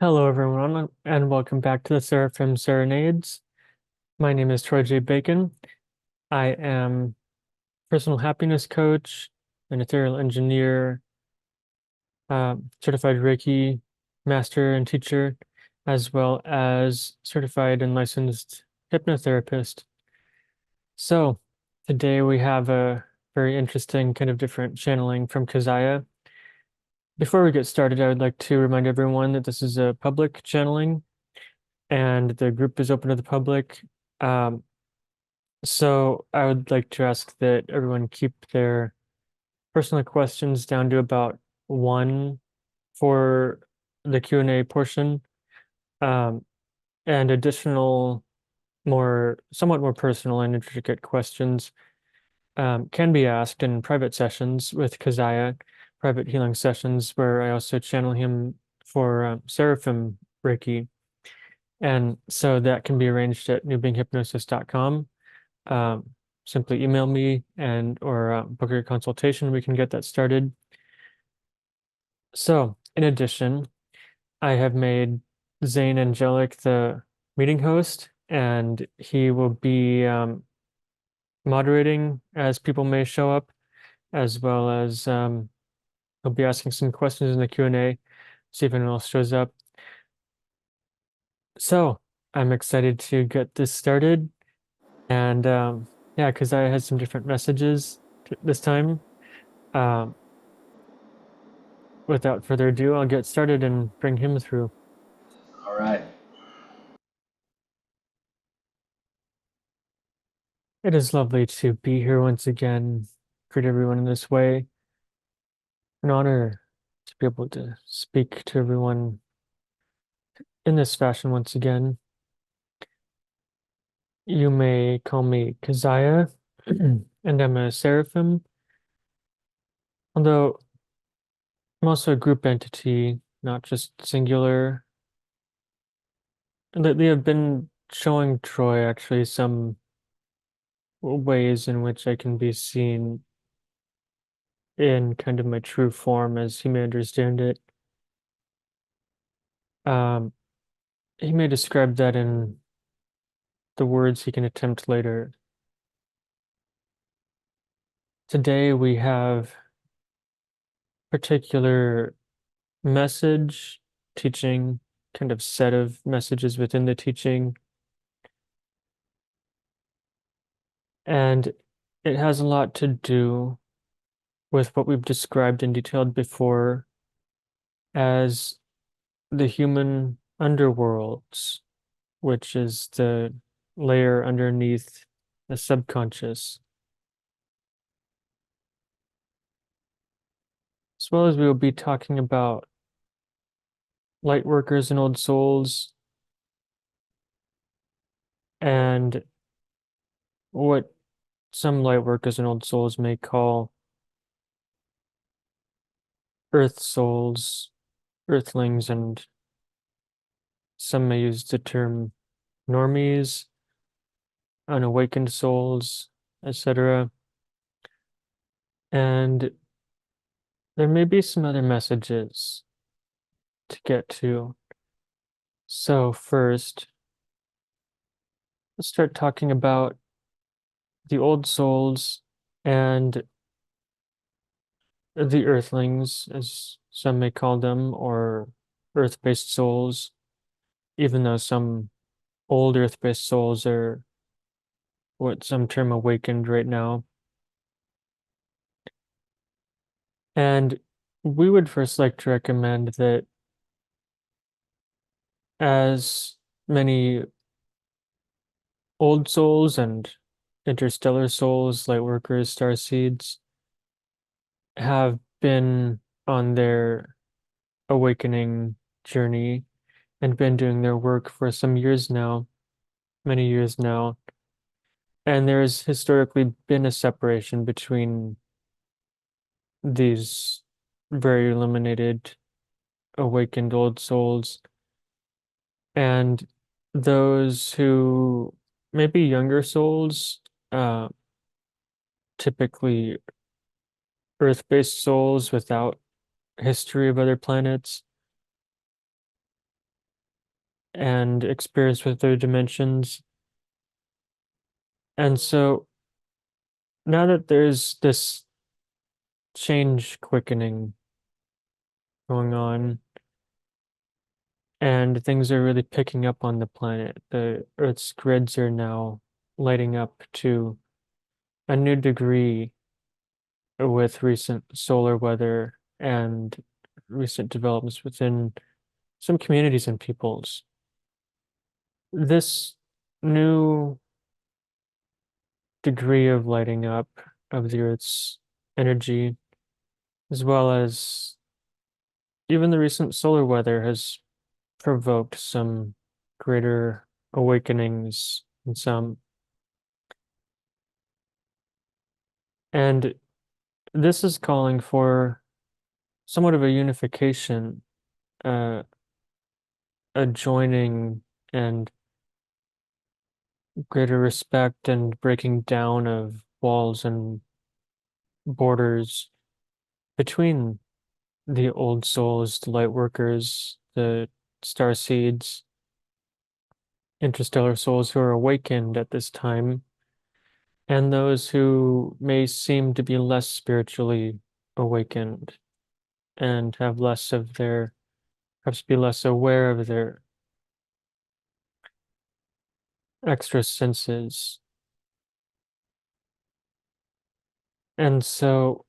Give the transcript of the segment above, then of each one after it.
Hello, everyone, and welcome back to the Seraphim Serenades. My name is Troy J. Bacon. I am personal happiness coach, an ethereal engineer, certified Reiki master and teacher, as well as certified and licensed hypnotherapist. So, today we have a very interesting kind of different channeling from Kazaya. Before we get started, I would like to remind everyone that this is a public channeling and the group is open to the public. Um, so I would like to ask that everyone keep their personal questions down to about one for the Q&A portion, um, and additional, somewhat more personal and intricate questions can be asked in private sessions with Kazaya, private healing sessions where I also channel him for Seraphim Reiki. And so that can be arranged at newbeinghypnosis.com. Um, Simply email me and or book a consultation. We can get that started. So, in addition, I have made Zane Angelic the meeting host, and he will be moderating as people may show up, as well as he'll be asking some questions in the Q&A, see if anyone else shows up. So, I'm excited to get this started. And yeah, because I had some different messages this time. Um, Without further ado, I'll get started and bring him through. All right. It is lovely to be here once again, greet everyone in this way. An honor to be able to speak to everyone in this fashion once again. You may call me Kazaya, and I'm a Seraphim, although I'm also a group entity, not just singular. Lately, I've been showing Troy actually some ways in which I can be seen in kind of my true form as he may understand it. Um, he may describe that in the words he can attempt later. Today we have particular message, teaching, kind of set of messages within the teaching, and it has a lot to do with what we've described and detailed before as the human underworlds, which is the layer underneath the subconscious, as well as we will be talking about Lightworkers and Old Souls and what some Lightworkers and Old Souls may call Earth Souls, Earthlings, and some may use the term Normies, unawakened souls, etc. And there may be some other messages to get to. So first, let's start talking about the old souls and the Earthlings, as some may call them, or Earth-based souls, even though some old Earth-based souls are what some term awakened right now. And we would first like to recommend that as many old souls and interstellar souls, light workers, star seeds, have been on their awakening journey and been doing their work for some years now, many years now. And there's historically been a separation between these very illuminated, awakened old souls and those who maybe younger souls, uh, typically Earth-based souls without history of other planets. and experience with their dimensions. And so now that there's this change quickening going on and things are really picking up on the planet, the Earth's grids are now lighting up to a new degree with recent solar weather and recent developments within some communities and peoples. This new degree of lighting up of the Earth's energy, as well as even the recent solar weather, has provoked some greater awakenings in some. And this is calling for somewhat of a unification, uh, a joining and greater respect and breaking down of walls and borders between the old souls, the lightworkers, the star seeds, interstellar souls who are awakened at this time, and those who may seem to be less spiritually awakened and have less of their, perhaps be less aware of their extra senses. And so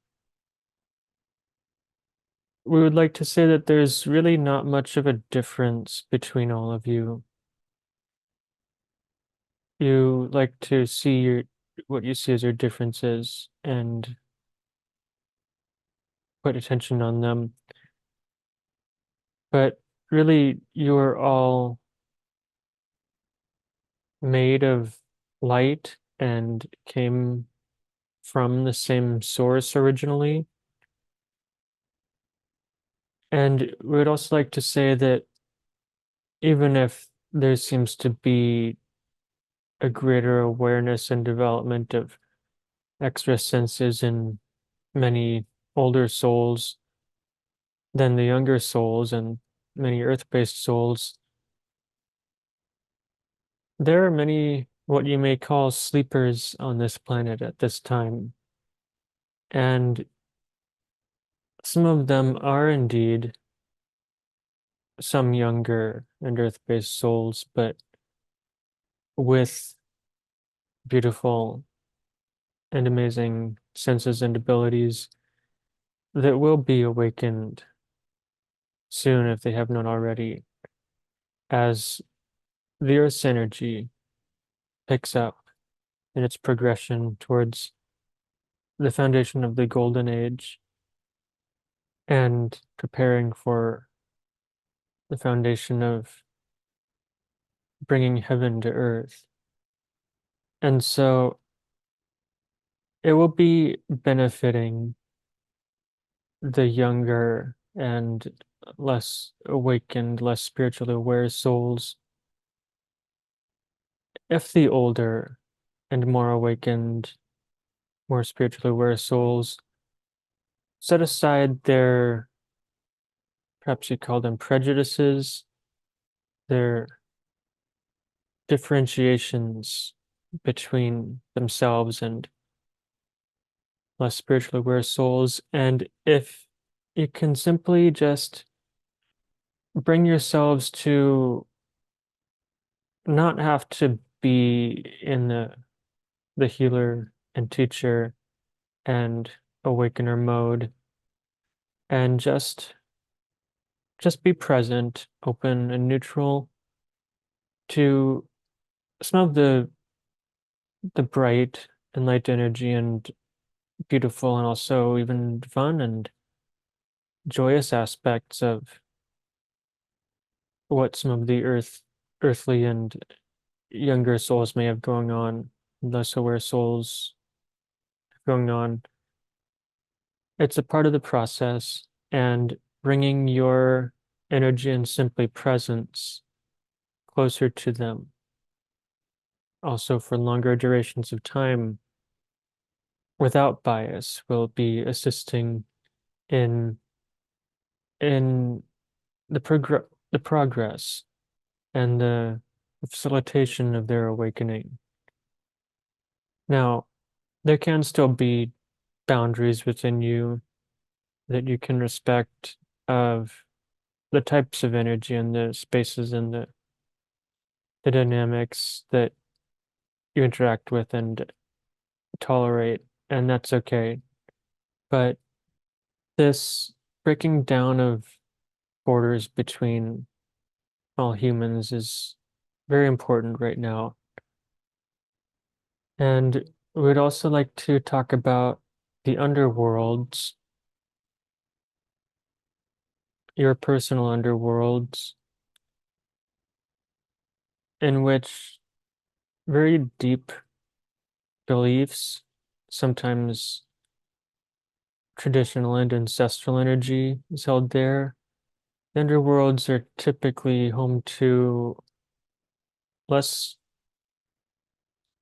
we would like to say that there's really not much of a difference between all of you. You like to see what you see as your differences and put attention on them. But really, you're all made of light and came from the same source originally. And we would also like to say that even if there seems to be a greater awareness and development of extra senses in many older souls than the younger souls and many earth-based souls, there are many what you may call sleepers on this planet at this time. And some of them are indeed some younger and earth-based souls, but with beautiful and amazing senses and abilities that will be awakened soon if they have not already, as the Earth's energy picks up in its progression towards the foundation of the Golden Age and preparing for the foundation of bringing heaven to earth. And so it will be benefiting the younger and less awakened, less spiritually aware souls if the older and more awakened, more spiritually aware souls set aside their, perhaps you call them prejudices, their differentiations between themselves and less spiritually aware souls. And if you can simply just bring yourselves to not have to be in the healer and teacher and awakener mode and just be present, open and neutral to some of the bright and light energy and beautiful and also even fun and joyous aspects of what some of the earthly and younger souls may have going on, less aware souls going on. It's a part of the process, and bringing your energy and simply presence closer to them, also for longer durations of time without bias, will be assisting in in the progress and the facilitation of their awakening. Now, there can still be boundaries within you that you can respect of the types of energy and the spaces and the dynamics that you interact with and tolerate, and that's okay. But this breaking down of borders between all humans is very important right now. And we'd also like to talk about the underworlds, your personal underworlds, in which very deep beliefs, sometimes traditional and ancestral energy is held there. The underworlds are typically home to less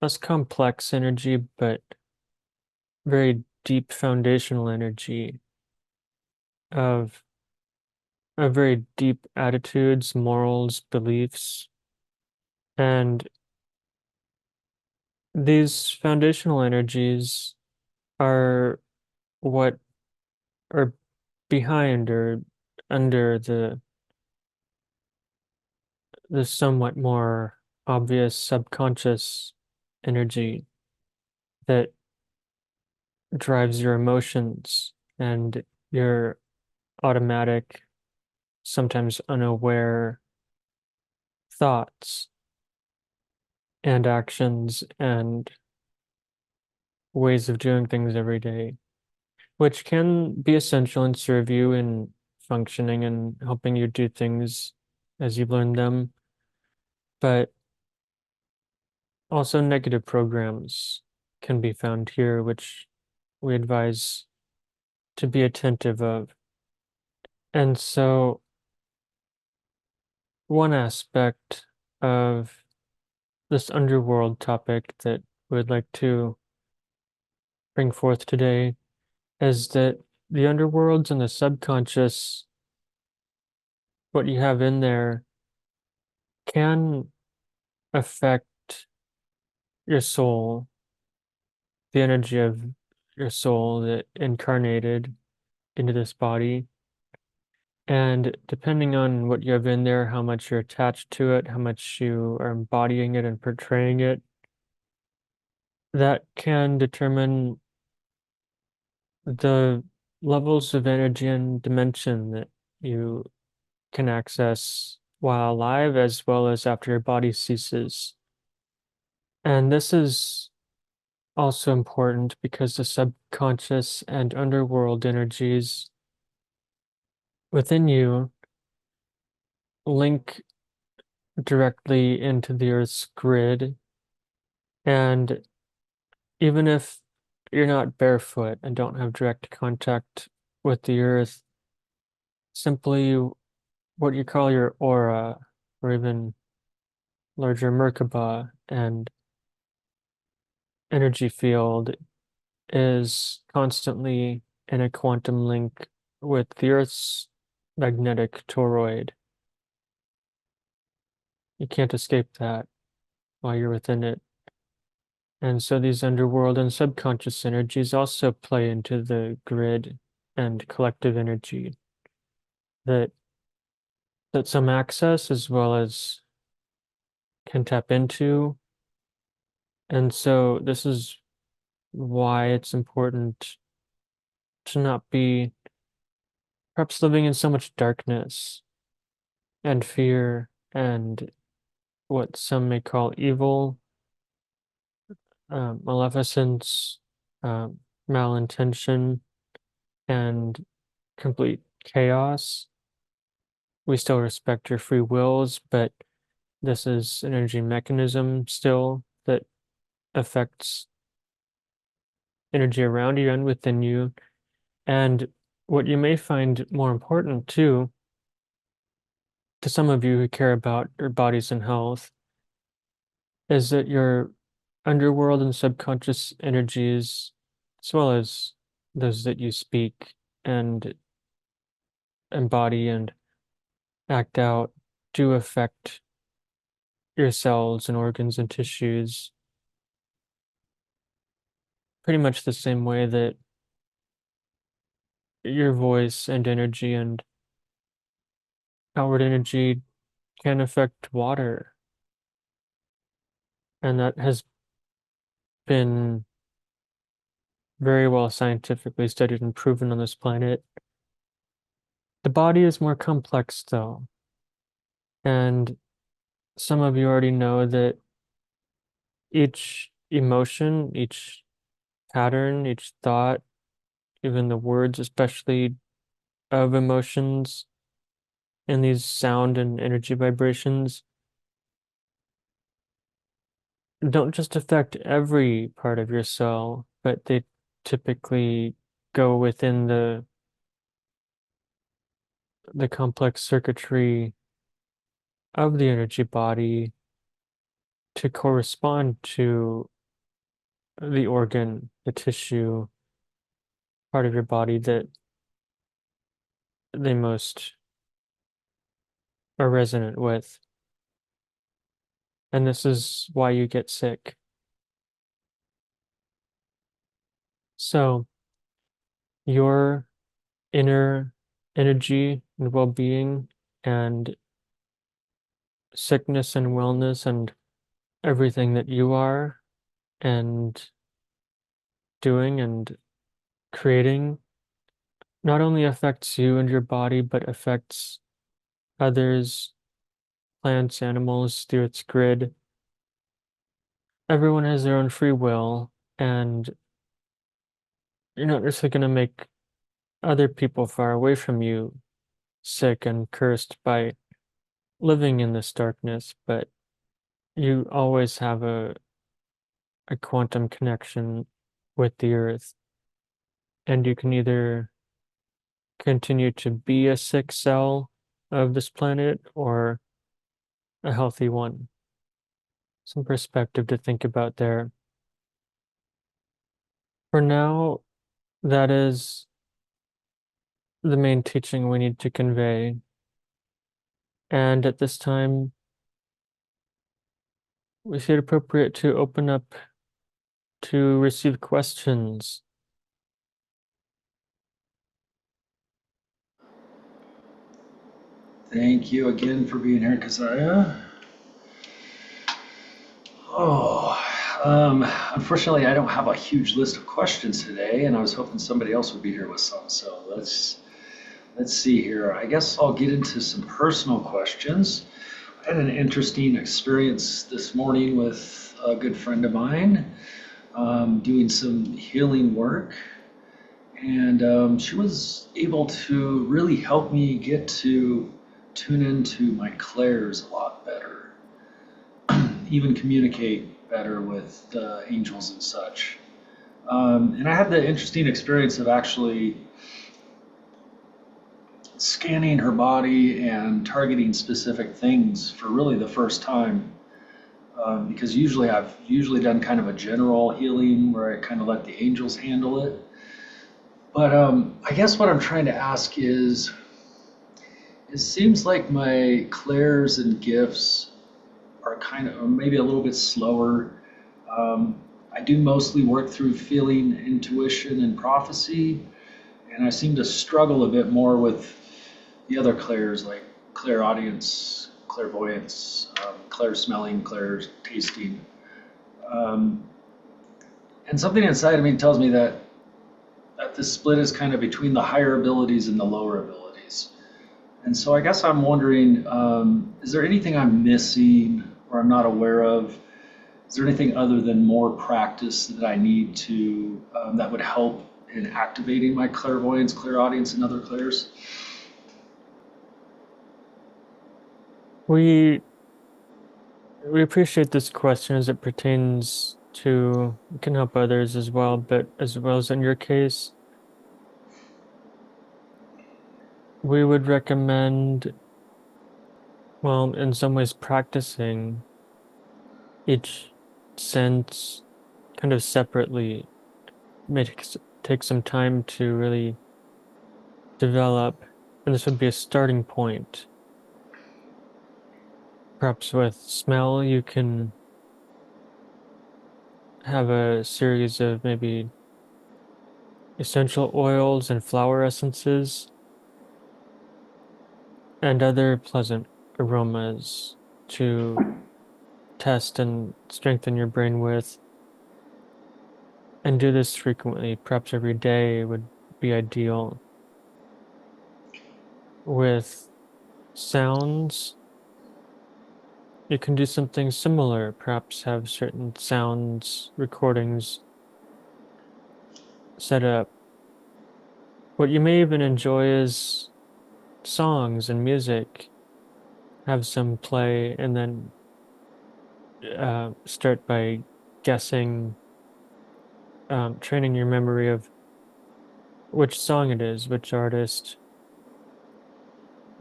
less complex energy, but very deep foundational energy of very deep attitudes, morals, beliefs. And these foundational energies are what are behind or under the somewhat more obvious subconscious energy that drives your emotions and your automatic, sometimes unaware thoughts and actions and ways of doing things every day, which can be essential and serve you in functioning and helping you do things as you learn them. But also, negative programs can be found here, which we advise to be attentive of. And so, one aspect of this underworld topic that we'd like to bring forth today is that the underworlds and the subconscious, what you have in there, can affect your soul, the energy of your soul that incarnated into this body. And depending on what you have in there, how much you're attached to it, how much you are embodying it and portraying it, that can determine the levels of energy and dimension that you can access while alive as well as after your body ceases. And this is also important because the subconscious and underworld energies within you link directly into the Earth's grid. And even if you're not barefoot and don't have direct contact with the Earth, simply what you call your aura, or even larger Merkaba and energy field, is constantly in a quantum link with the Earth's magnetic toroid. You can't escape that while you're within it. And so these underworld and subconscious energies also play into the grid and collective energy that some access as well as can tap into. And so this is why it's important to not be perhaps living in so much darkness and fear and what some may call evil, maleficence, malintention, and complete chaos. We still respect your free wills, but this is an energy mechanism still that affects energy around you and within you. And what you may find more important too, to some of you who care about your bodies and health, is that your underworld and subconscious energies, as well as those that you speak and embody and act out, do affect your cells and organs and tissues pretty much the same way that your voice and energy and outward energy can affect water. And that has been very well scientifically studied and proven on this planet. The body is more complex, though. And some of you already know that each emotion, each pattern, each thought, even the words, especially of emotions and these sound and energy vibrations, don't just affect every part of your cell, but they typically go within the complex circuitry of the energy body to correspond to the organ, the tissue part of your body that they most are resonant with. And this is why you get sick. So, your inner energy and well-being and sickness and wellness and everything that you are and doing and creating not only affects you and your body, but affects others, plants, animals, through its grid. Everyone has their own free will, and you're not necessarily going to make other people far away from you sick and cursed by living in this darkness, but you always have a quantum connection with the earth, and you can either continue to be a sick cell of this planet or a healthy one. Some perspective to think about there. For now, that is the main teaching we need to convey. And at this time, we see it appropriate to open up to receive questions. Thank you again for being here, Kazaya. Oh, unfortunately, I don't have a huge list of questions today, and I was hoping somebody else would be here with some. So let's see here. I guess I'll get into some personal questions. I had an interesting experience this morning with a good friend of mine, doing some healing work, and she was able to really help me get to tune into my clairs a lot better, even communicate better with the angels and such. And I had the interesting experience of actually scanning her body and targeting specific things for really the first time. Because usually I've done kind of a general healing where I kind of let the angels handle it. But I guess what I'm trying to ask is, it seems like my clairs and gifts are kind of, or maybe a little bit slower. Um, I do mostly work through feeling, intuition, and prophecy, and I seem to struggle a bit more with the other clairs like clairaudience, clairvoyance, clair smelling, clair tasting. Um, and something inside of me tells me that this split is kind of between the higher abilities and the lower abilities. And so I guess I'm wondering, is there anything I'm missing or I'm not aware of? Is there anything other than more practice that I need to, that would help in activating my clairvoyance, clairaudience, and other clairs? We we appreciate this question as it pertains to it can help others as well, but as well as in your case, we would recommend, well, in some ways practicing each sense kind of separately. Makes take some time to really develop, and this would be a starting point. Perhaps with smell, you can have a series of maybe essential oils and flower essences and other pleasant aromas to test and strengthen your brain with. And do this frequently, perhaps every day would be ideal. With sounds, you can do something similar, perhaps have certain sounds recordings set up. What you may even enjoy is songs and music. Have some play and then start by guessing, training your memory of which song it is, which artist,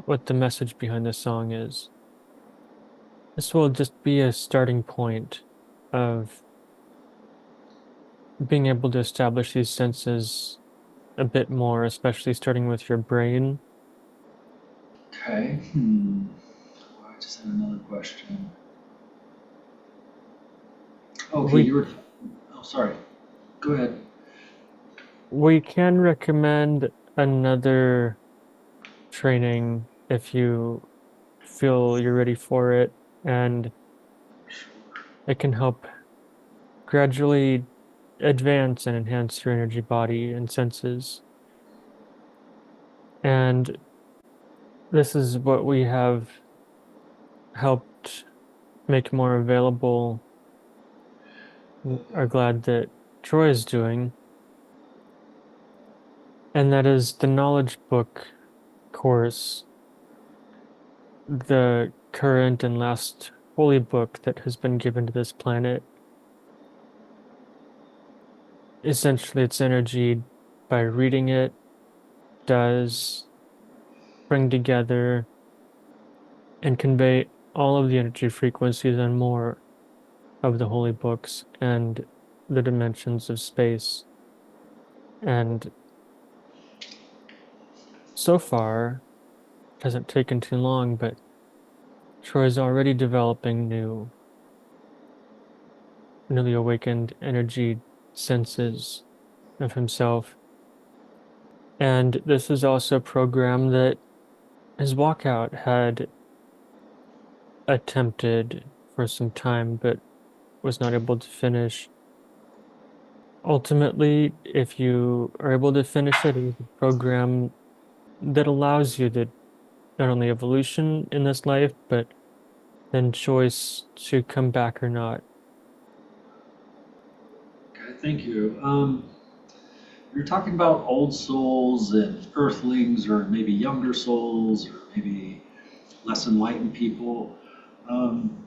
what the message behind the song is. This will just be a starting point of being able to establish these senses a bit more, especially starting with your brain. Okay. I just had another question. Okay, We you were. Oh, sorry. Go ahead. we can recommend another training if you feel you're ready for it, and it can help gradually advance and enhance your energy body and senses. And this is what we have helped make more available, are glad that Troy is doing, and that is the knowledge book course, the current and last holy book that has been given to this planet. Essentially, its energy, by reading it, does bring together and convey all of the energy frequencies and more of the holy books and the dimensions of space. And so far, it hasn't taken too long, but Troy is already developing newly awakened energy senses of himself. And this is also a program that his walkout had attempted for some time, but was not able to finish. Ultimately, if you are able to finish it, it's a program that allows you to not only evolution in this life, but then choice to come back or not. Okay, thank you. You're talking about old souls and earthlings, or maybe younger souls, or maybe less enlightened people. Um,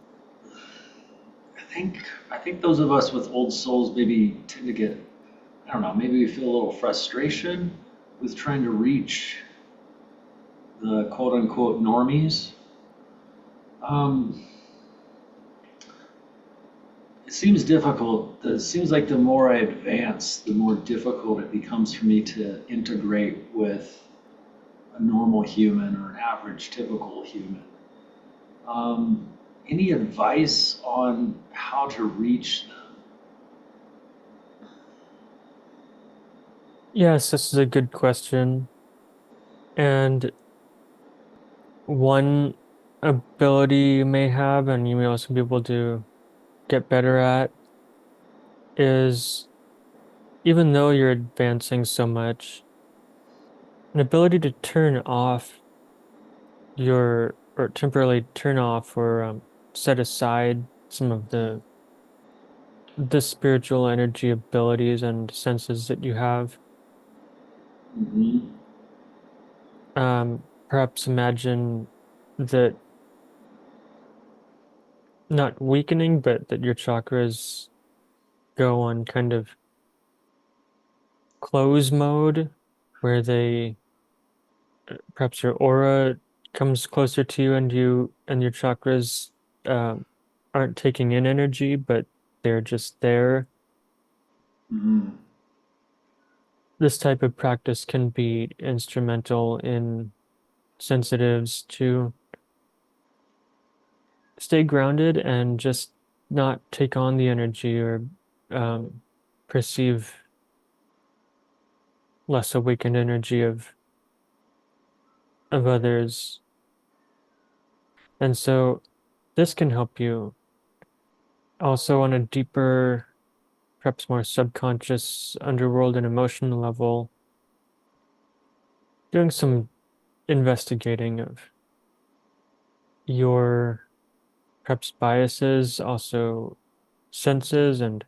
I think those of us with old souls maybe tend to get, I don't know, maybe we feel a little frustration with trying to reach the quote unquote normies. Um, it seems difficult. It seems like the more I advance, the more difficult it becomes for me to integrate with a normal human or an average typical human. Um, any advice on how to reach them? Yes, this is a good question. And one ability you may have, and you may also be able to get better at, is even though you're advancing so much, an ability to turn off or temporarily turn off or set aside some of the spiritual energy abilities and senses that you have. Hmm. Perhaps imagine that not weakening, but that your chakras go on kind of close mode, where they perhaps your aura comes closer to you, and your chakras um, aren't taking in energy, but they're just there. Hmm. This type of practice can be instrumental in sensitives to stay grounded and just not take on the energy or um, perceive less awakened energy of others. And so this can help you also on a deeper, perhaps more subconscious, underworld and emotional level, doing some investigating of your perhaps biases, also senses and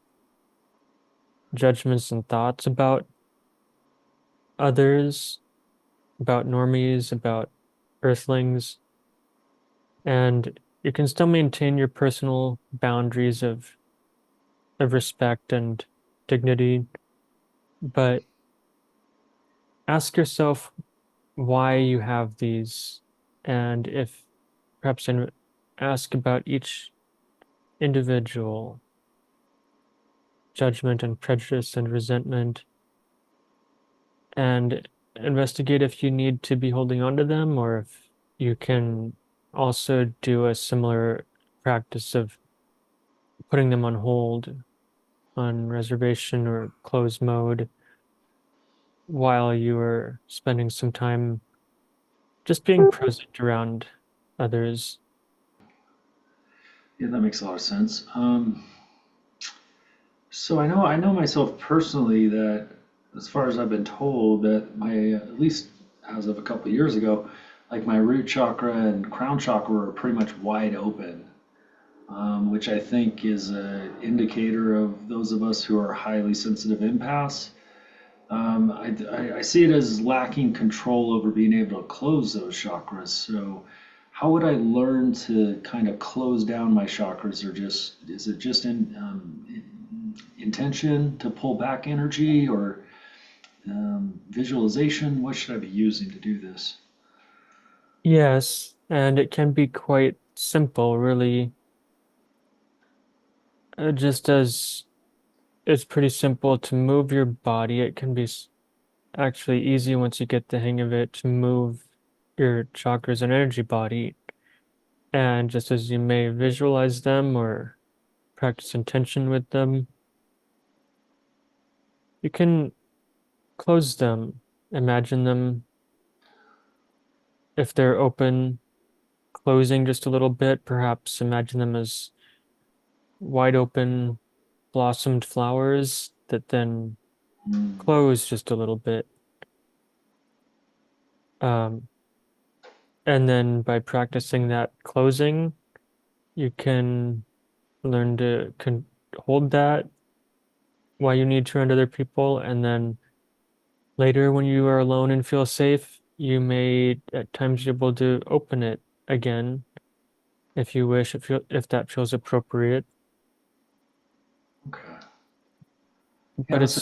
judgments and thoughts about others, about normies, about earthlings, and you can still maintain your personal boundaries of respect and dignity, but ask yourself why you have these, and if perhaps ask about each individual judgment and prejudice and resentment, and investigate if you need to be holding on to them or if you can also do a similar practice of putting them on hold, on reservation or closed mode while you are spending some time just being present around others. Yeah, that makes a lot of sense. So I know myself personally that, as far as I've been told, that my at least as of a couple of years ago, like my root chakra and crown chakra are pretty much wide open, which I think is an indicator of those of us who are highly sensitive empaths. I see it as lacking control over being able to close those chakras. So, how would I learn to kind of close down my chakras, or just is it just intention to pull back energy, or visualization? What should I be using to do this? Yes, and it can be quite simple, really. Just as it's pretty simple to move your body, it can be actually easy once you get the hang of it to move your chakras and energy body. And just as you may visualize them or practice intention with them, you can close them, imagine them if they're open, closing just a little bit, perhaps imagine them as wide open, blossomed flowers that then Mm, close just a little bit. Um, and then by practicing that closing, you can learn to hold that while you need to around other people. And then later, when you are alone and feel safe, you may at times be able to open it again if you wish, if that feels appropriate. okay. Yeah, But it's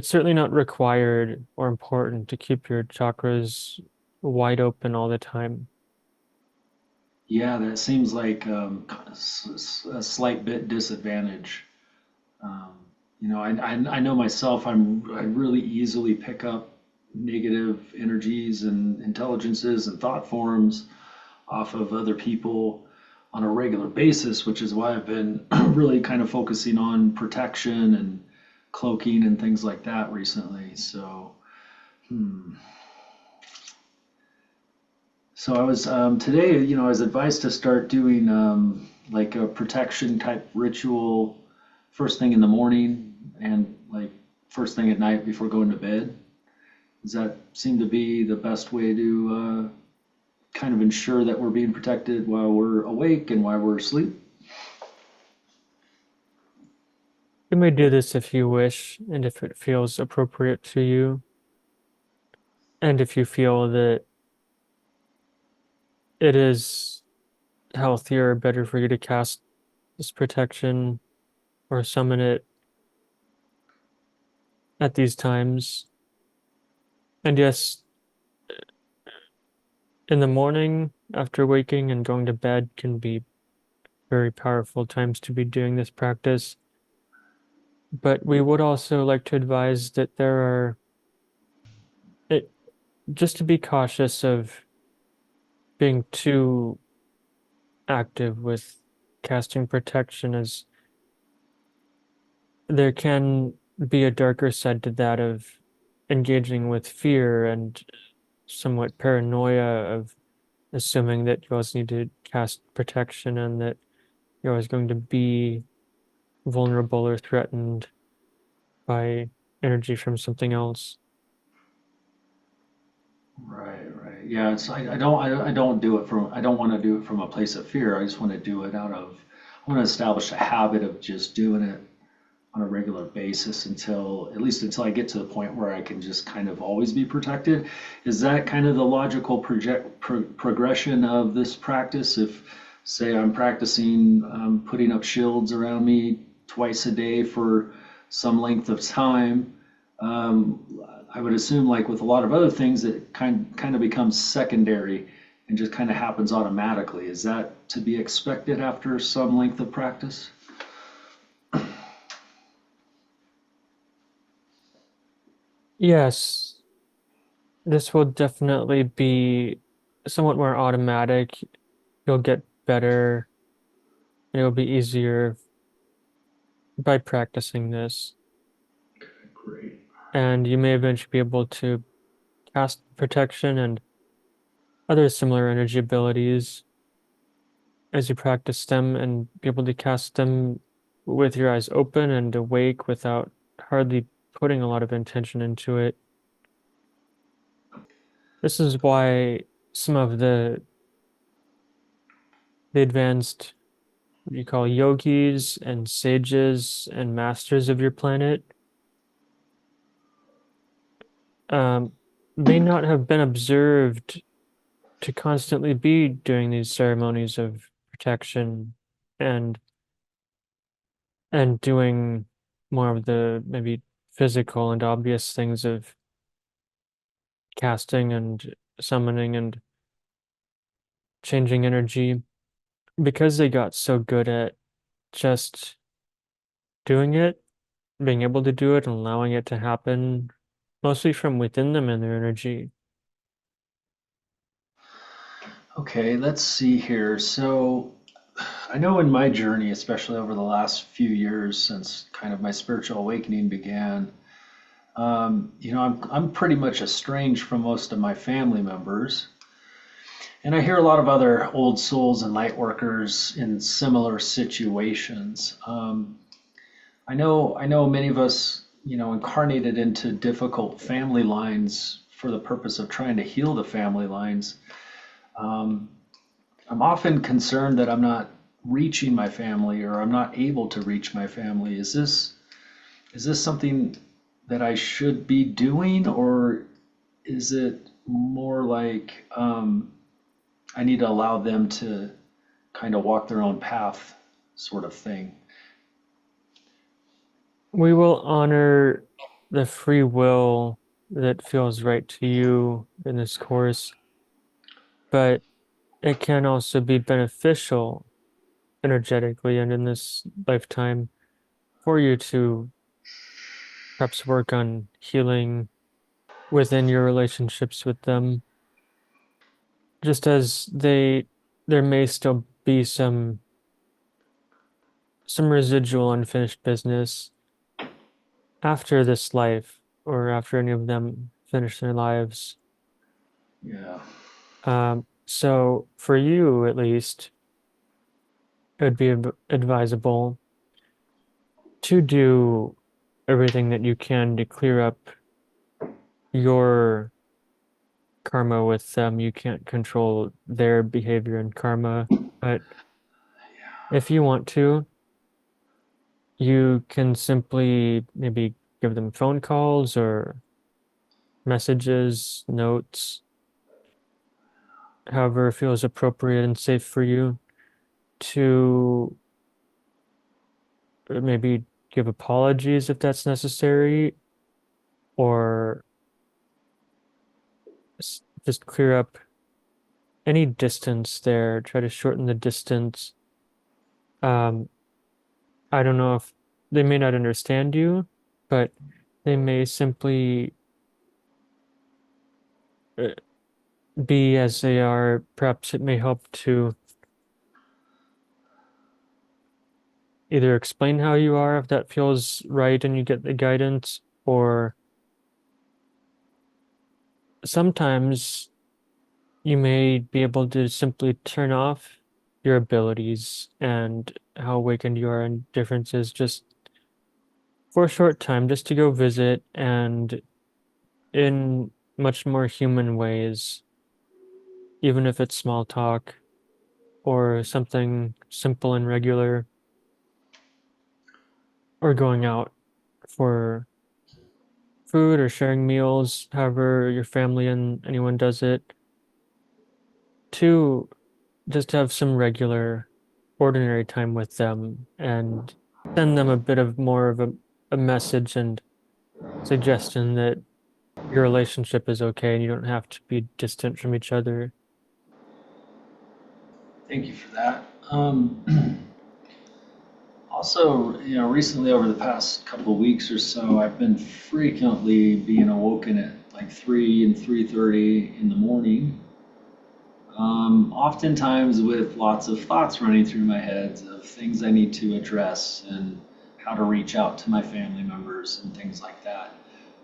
certainly not required or important to keep your chakras wide open all the time. yeah, that seems like a slight bit disadvantage. Um, I know myself, I really easily pick up negative energies and intelligences and thought forms off of other people on a regular basis, which is why I've been really kind of focusing on protection and cloaking and things like that recently. So, hmm. So I was today, I was advised to start doing like a protection type ritual first thing in the morning and like first thing at night before going to bed. Does that seem to be the best way to kind of ensure that we're being protected while we're awake and while we're asleep? You may do this if you wish and if it feels appropriate to you, and if you feel that it is healthier or better for you to cast this protection or summon it at these times. And yes, in the morning after waking and going to bed can be very powerful times to be doing this practice. But we would also like to advise that there are it just to be cautious of being too active with casting protection, as there can be a darker side to that of engaging with fear and somewhat paranoia of assuming that you always need to cast protection and that you're always going to be vulnerable or threatened by energy from something else. Right, right. Yeah, I don't do it from I don't want to do it from a place of fear. I just want to do it out of I want to establish a habit of just doing it on a regular basis until at least until I get to the point where I can just kind of always be protected. Is that kind of the logical progression of this practice? If, say, I'm practicing putting up shields around me twice a day for some length of time, I would assume, like with a lot of other things, it kind of becomes secondary and just kind of happens automatically. Is that to be expected after some length of practice? Yes, this will definitely be somewhat more automatic. You'll get better. It'll be easier by practicing this. Great. And you may eventually be able to cast protection and other similar energy abilities as you practice them and be able to cast them with your eyes open and awake without hardly putting a lot of intention into it. This is why some of the advanced what you call yogis and sages and masters of your planet um, may not have been observed to constantly be doing these ceremonies of protection and doing more of the maybe physical and obvious things of casting and summoning and changing energy because they got so good at just doing it, being able to do it and allowing it to happen mostly from within them and their energy. Okay, let's see here. So, I know in my journey, especially over the last few years since kind of my spiritual awakening began, I'm pretty much estranged from most of my family members, and I hear a lot of other old souls and light workers in similar situations. I know many of us, incarnated into difficult family lines for the purpose of trying to heal the family lines. Um, I'm often concerned that I'm not reaching my family or I'm not able to reach my family. Is this something that I should be doing, or is it more like I need to allow them to kind of walk their own path, sort of thing? We will honor the free will that feels right to you in this course, but it can also be beneficial energetically and in this lifetime for you to perhaps work on healing within your relationships with them, just as there may still be some residual unfinished business after this life or after any of them finish their lives. Yeah. So for you at least, it would be advisable to do everything that you can to clear up your karma with them. You can't control their behavior and karma, but if you want to, you can simply maybe give them phone calls or messages, notes, however it feels appropriate and safe for you to maybe give apologies if that's necessary, or just clear up any distance there, try to shorten the distance. Um, I don't know if they may not understand you, but they may simply uh, be as they are. Perhaps it may help to either explain how you are if that feels right and you get the guidance, or sometimes you may be able to simply turn off your abilities and how awakened you are and differences just for a short time, just to go visit and in much more human ways, even if it's small talk or something simple and regular, or going out for food or sharing meals, however your family and anyone does it, to just have some regular, ordinary time with them and send them a bit of more of a message and suggestion that your relationship is okay and you don't have to be distant from each other. Thank you for that. Also, recently over the past couple of weeks or so, I've been frequently being awoken at like 3 and 3:30 in the morning. Oftentimes with lots of thoughts running through my head of things I need to address and how to reach out to my family members and things like that.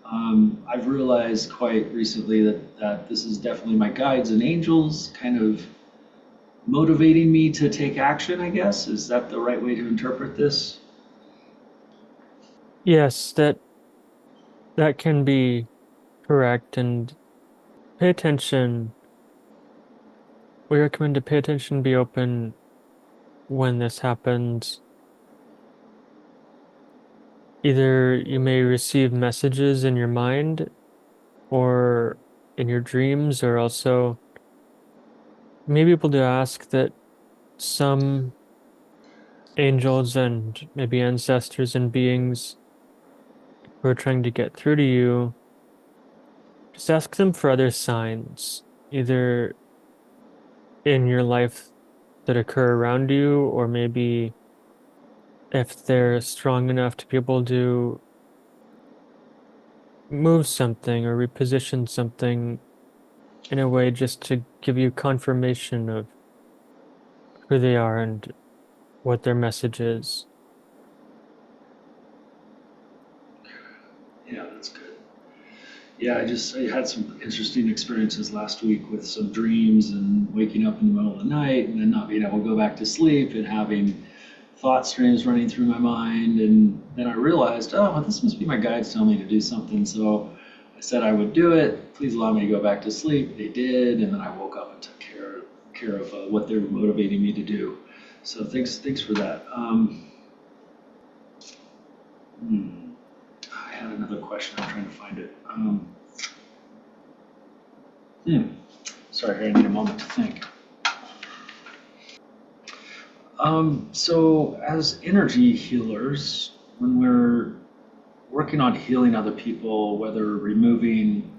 I've realized quite recently that this is definitely my guides and angels kind of motivating me to take action, I guess. Is that the right way to interpret this? Yes, that can be correct, and pay attention. We recommend to pay attention, be open when this happens. Either you may receive messages in your mind or in your dreams, or also you may be able to ask that some angels and maybe ancestors and beings who are trying to get through to you, just ask them for other signs, either in your life that occur around you, or maybe if they're strong enough to be able to move something or reposition something in a way just to give you confirmation of who they are and what their message is. Yeah, that's good. Yeah, I had some interesting experiences last week with some dreams and waking up in the middle of the night and then not being able to go back to sleep and having thought streams running through my mind. And then I realized, oh, this must be my guides telling me to do something. So I said I would do it. Please allow me to go back to sleep. They did, and then I woke up and took care of what they were motivating me to do. So thanks for that. Hmm, I had another question. I'm trying to find it. Hmm. Sorry, I need a moment to think. So as energy healers, when we're working on healing other people, whether removing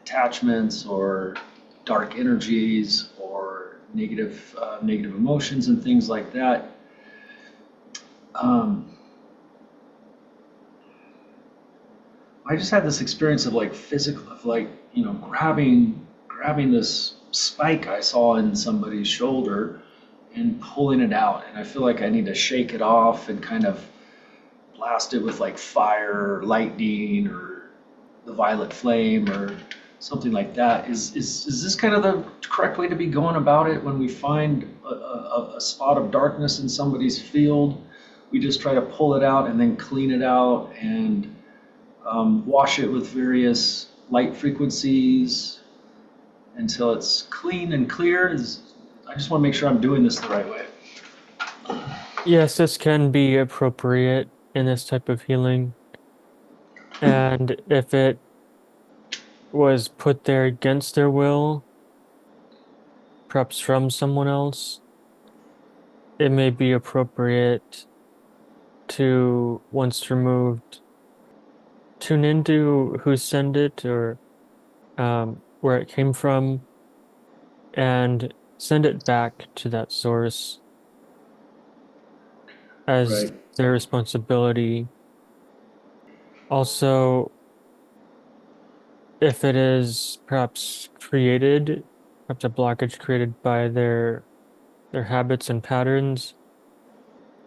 attachments or dark energies or negative emotions and things like that, um, I just had this experience of like physical, of like grabbing this spike I saw in somebody's shoulder and pulling it out, and I feel like I need to shake it off and kind of blast it with like fire, or lightning, or the violet flame, or something like that. Is this kind of the correct way to be going about it when we find a spot of darkness in somebody's field? We just try to pull it out and then clean it out and wash it with various light frequencies until it's clean and clear. I just want to make sure I'm doing this the right way. Yes, this can be appropriate in this type of healing. And if it was put there against their will, perhaps from someone else, it may be appropriate to, once removed, tune into who sent it or where it came from and send it back to that source as Right. their responsibility. Also, if it is perhaps created, perhaps a blockage created by their habits and patterns,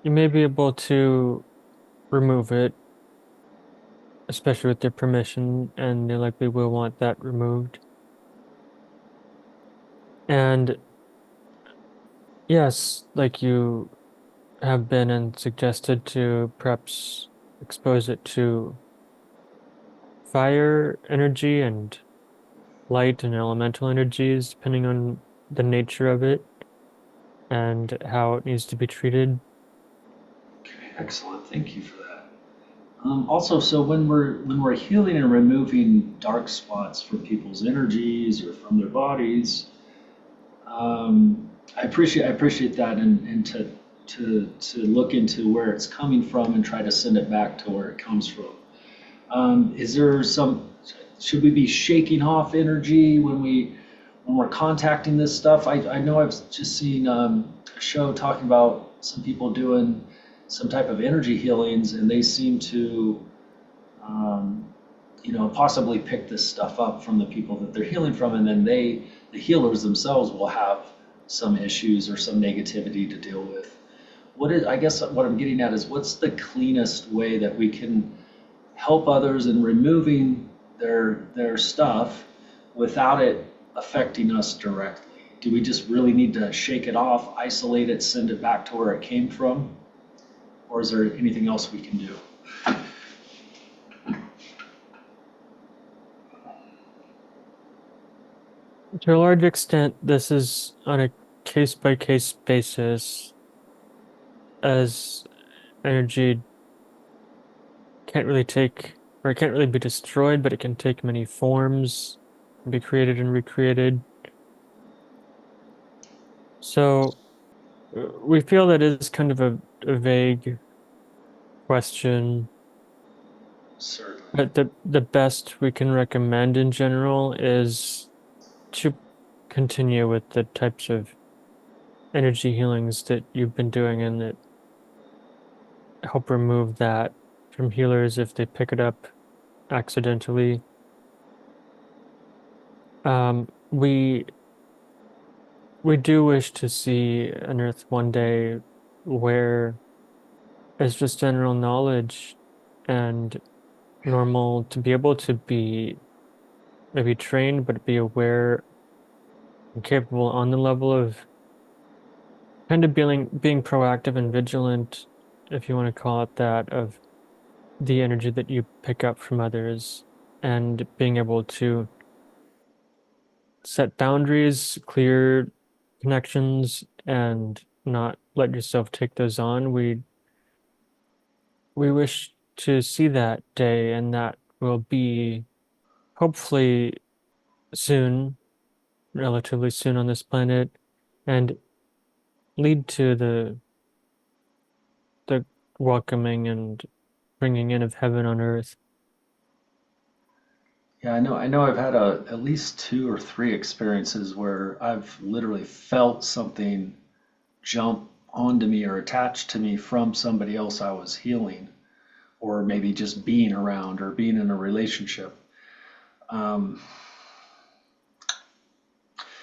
you may be able to remove it, especially with their permission, and they likely will want that removed. And yes, like you have been and suggested to perhaps expose it to fire energy and light and elemental energies, depending on the nature of it and how it needs to be treated. Excellent. Thank you for that. Also, so when we're healing and removing dark spots from people's energies or from their bodies, I appreciate that, and to look into where it's coming from and try to send it back to where it comes from. Is there some? Should we be shaking off energy when we're contacting this stuff? I know I've just seen a show talking about some people doing some type of energy healings, and they seem to um, possibly pick this stuff up from the people that they're healing from, and then the healers themselves will have some issues or some negativity to deal with. I guess what I'm getting at is what's the cleanest way that we can help others in removing their stuff without it affecting us directly? Do we just really need to shake it off, isolate it, send it back to where it came from? Or is there anything else we can do? To a large extent, this is on a case-by-case basis, as energy can't really take, or it can't really be destroyed, but it can take many forms, be created and recreated. So we feel that is kind of a vague question, Certainly. but the best we can recommend in general is to continue with the types of energy healings that you've been doing and that help remove that from healers if they pick it up accidentally. We do wish to see an Earth one day where it's just general knowledge and normal to be able to be maybe trained, but be aware and capable on the level of kind of being proactive and vigilant, if you want to call it that, of the energy that you pick up from others and being able to set boundaries, clear connections, and not let yourself take those on. We wish to see that day, and that will be hopefully soon, relatively soon on this planet, and lead to the welcoming and bringing in of heaven on earth. Yeah, I know I've had at least two or three experiences where I've literally felt something jump onto me or attach to me from somebody else I was healing, or maybe just being around or being in a relationship. Um,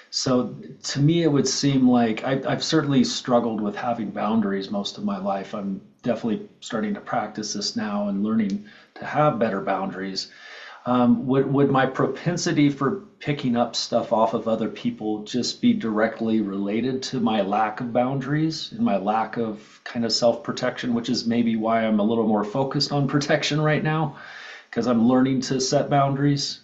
so to me, it would seem like I've certainly struggled with having boundaries most of my life. I'm definitely starting to practice this now and learning to have better boundaries. Would my propensity for picking up stuff off of other people just be directly related to my lack of boundaries and my lack of kind of self-protection, which is maybe why I'm a little more focused on protection right now, because I'm learning to set boundaries?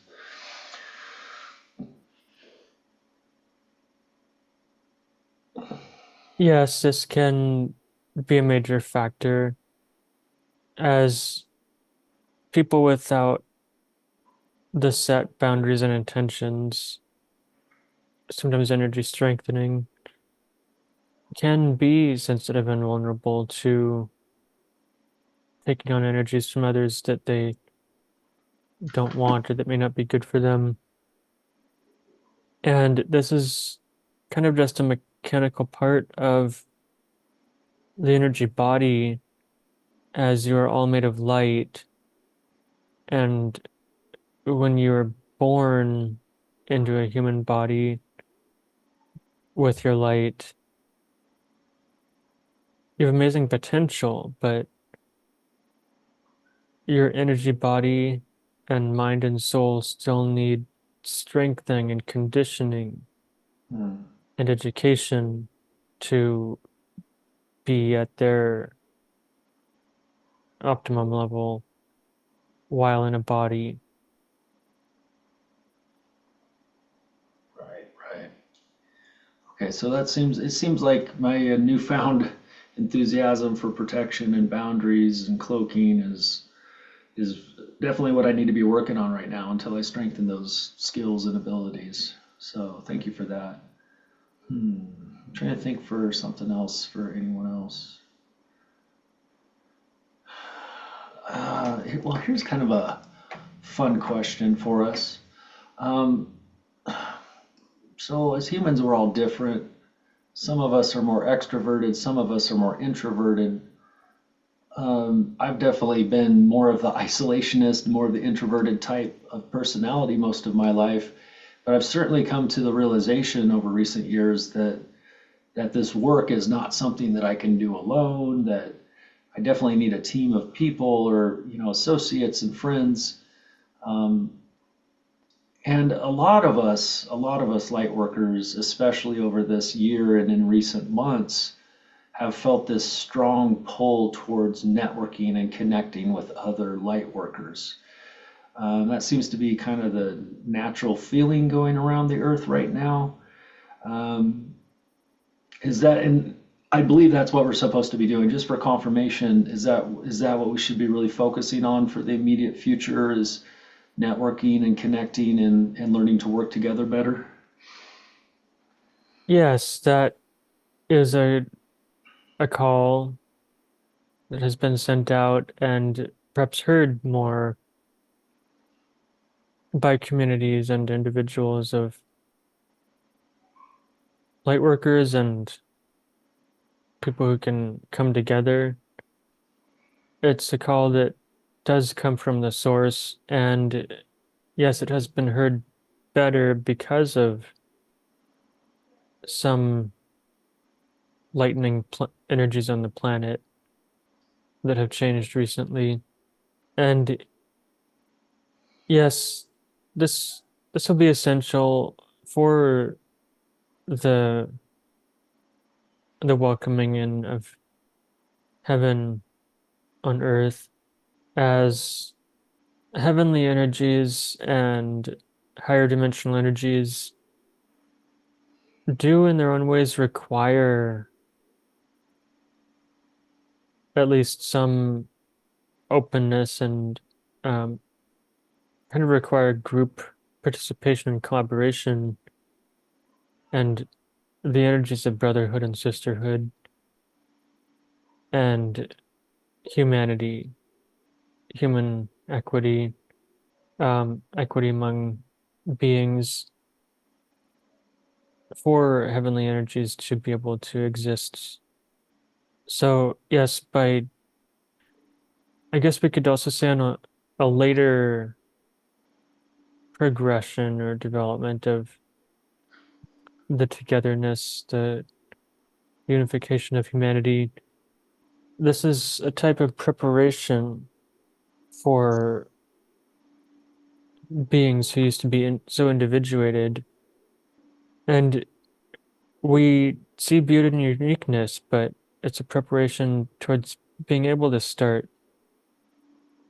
Yes, this can be a major factor as people without the set boundaries and intentions, sometimes energy strengthening, can be sensitive and vulnerable to taking on energies from others that they don't want or that may not be good for them. And this is kind of just a mechanical part of the energy body, as you are all made of light. And when you're born into a human body with your light, you have amazing potential, but your energy, body, and mind and soul still need strengthening and conditioning Hmm. and education to be at their optimum level while in a body. Right, right. Okay, so it seems like my newfound enthusiasm for protection and boundaries and cloaking is definitely what I need to be working on right now until I strengthen those skills and abilities. So thank you for that. I'm trying to think for something else for anyone else. Well, here's kind of a fun question for us. Um, so as humans, we're all different. Some of us are more extroverted, some of us are more introverted. I've definitely been more of the isolationist, more of the introverted type of personality most of my life, but I've certainly come to the realization over recent years that this work is not something that I can do alone, that I definitely need a team of people or, associates and friends. Um, and a lot of us light workers, especially over this year and in recent months, have felt this strong pull towards networking and connecting with other light workers. That seems to be kind of the natural feeling going around the earth right now. Um, is that, and I believe that's what we're supposed to be doing. Just for confirmation, is that what we should be really focusing on for the immediate future? Is networking and connecting and learning to work together better? Yes, that is a call that has been sent out and perhaps heard more by communities and individuals of light workers and people who can come together. It's a call that does come from the source, and yes, it has been heard better because of some lightning pl energies on the planet that have changed recently. And yes, this this will be essential for the the welcoming in of heaven on earth as heavenly energies and higher dimensional energies do in their own ways require at least some openness and um, kind of require group participation and collaboration and the energies of brotherhood and sisterhood and humanity, human equity, equity among beings for heavenly energies to be able to exist. So, yes, I guess we could also say on a later progression or development of the togetherness, the unification of humanity. This is a type of preparation for beings who used to be so individuated. And we see beauty and uniqueness, but it's a preparation towards being able to start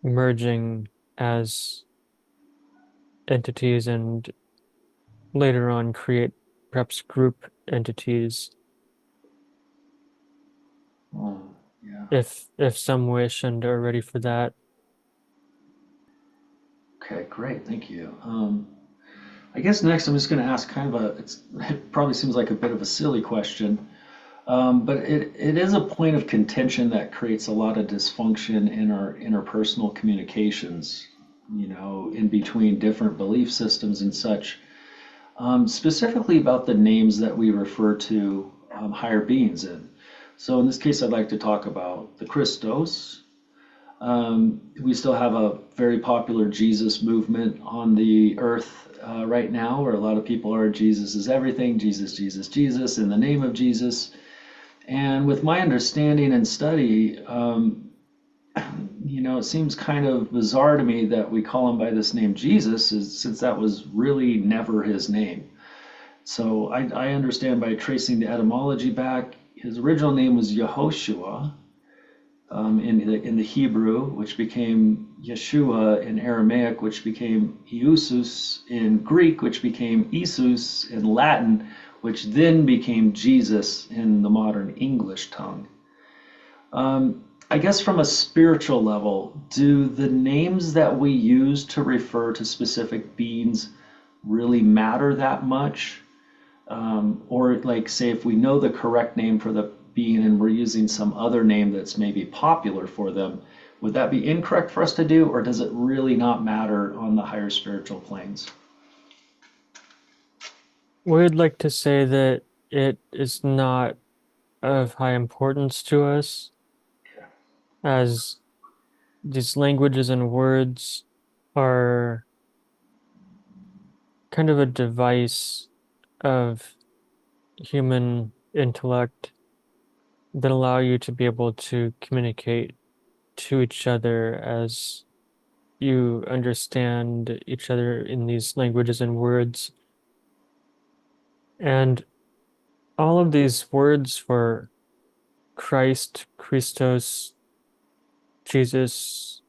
merging as entities and later on create perhaps group entities Oh, yeah. if some wish and are ready for that. Okay, great. Thank you. I guess next I'm just going to ask kind of it probably seems like a bit of a silly question, but it is a point of contention that creates a lot of dysfunction in our interpersonal communications, in between different belief systems and such, specifically about the names that we refer to higher beings in. So in this case, I'd like to talk about the Christos. We still have a very popular Jesus movement on the earth right now, where a lot of people are Jesus is everything, Jesus, Jesus, Jesus, in the name of Jesus. And with my understanding and study, it seems kind of bizarre to me that we call him by this name Jesus, since that was really never his name. So I understand by tracing the etymology back, his original name was Yehoshua in the Hebrew, which became Yeshua in Aramaic, which became Iusus in Greek, which became Isus in Latin, which then became Jesus in the modern English tongue. I guess from a spiritual level, do the names that we use to refer to specific beings really matter that much? Or like say if we know the correct name for the being and we're using some other name that's maybe popular for them, would that be incorrect for us to do, or does it really not matter on the higher spiritual planes? We'd like to say that it is not of high importance to us, as these languages and words are kind of a device of human intellect that allow you to be able to communicate to each other as you understand each other in these languages and words. And all of these words for Christ, Christos, Jesus,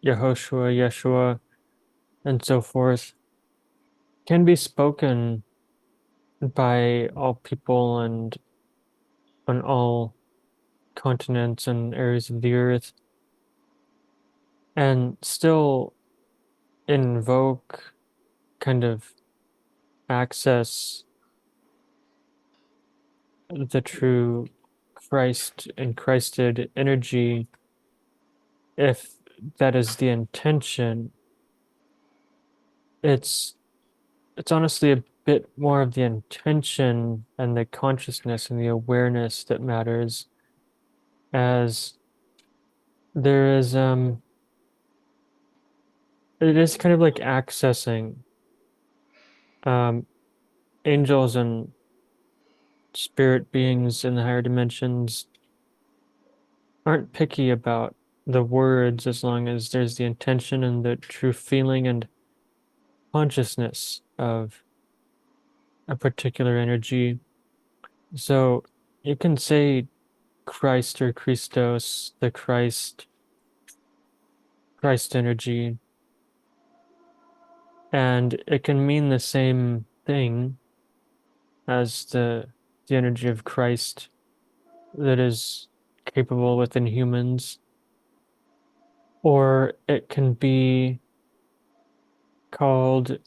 Yehoshua, Yeshua, and so forth can be spoken by all people and on all continents and areas of the earth, and still invoke kind of access the true Christ and Christed energy if that is the intention. It's it's honestly a bit more of the intention and the consciousness and the awareness that matters, as there is it is kind of like accessing um angels and spirit beings in the higher dimensions aren't picky about the words as long as there's the intention and the true feeling and consciousness of a particular energy. So you can say Christ or Christos, the Christ energy, and it can mean the same thing as the energy of Christ that is capable within humans, or it can be called